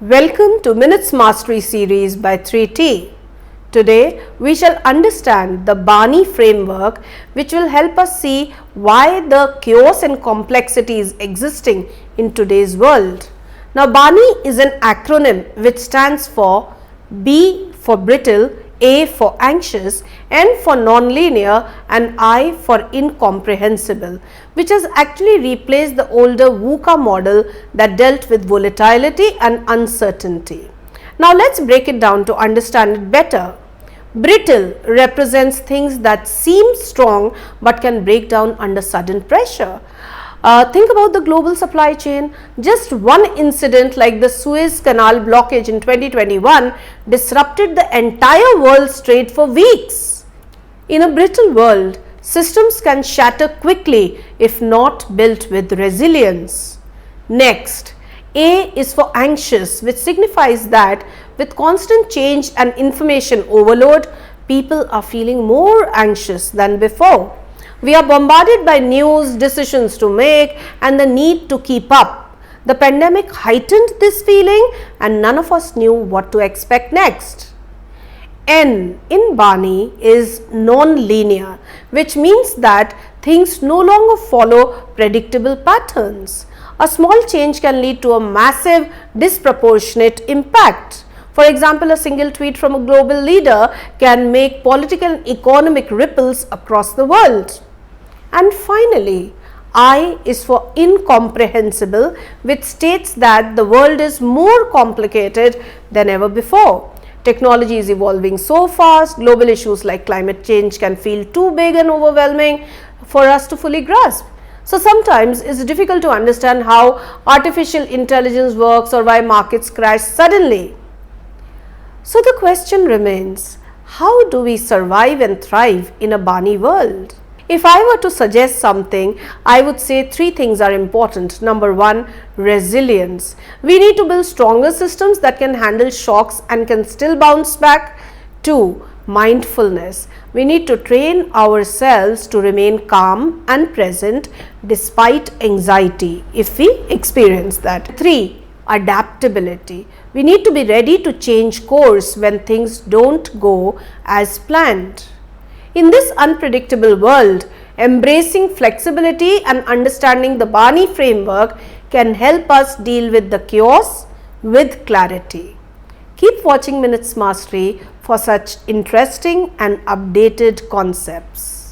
Welcome to Minutes Mastery series by 3T. Today we shall understand the BANI framework, which will help us see why the chaos and complexity is existing in today's world. Now BANI is an acronym which stands for B for brittle, A for anxious, N for nonlinear and I for incomprehensible, which has actually replaced the older VUCA model that dealt with volatility and uncertainty. Now let's break it down to understand it better. Brittle represents things that seem strong but can break down under sudden pressure. Think about the global supply chain. Just one incident like the Suez Canal blockage in 2021 disrupted the entire world's trade for weeks. In a brittle world, systems can shatter quickly if not built with resilience. Next, A is for anxious, which signifies that with constant change and information overload, people are feeling more anxious than before. We are bombarded by news, decisions to make, and the need to keep up. The pandemic heightened this feeling, and none of us knew what to expect next. N in BANI is non-linear, which means that things no longer follow predictable patterns. A small change can lead to a massive, disproportionate impact. For example, a single tweet from a global leader can make political and economic ripples across the world. And finally, I is for incomprehensible, which states that the world is more complicated than ever before. Technology is evolving so fast, global issues like climate change can feel too big and overwhelming for us to fully grasp. So sometimes it's difficult to understand how artificial intelligence works or why markets crash suddenly. So the question remains, how do we survive and thrive in a BANI world? If I were to suggest something, I would say three things are important. Number one, resilience. We need to build stronger systems that can handle shocks and can still bounce back. Two, mindfulness. We need to train ourselves to remain calm and present despite anxiety if we experience that. Three, adaptability. We need to be ready to change course when things don't go as planned. In this unpredictable world, embracing flexibility and understanding the BANI framework can help us deal with the chaos with clarity. Keep watching Minutes Mastery for such interesting and updated concepts.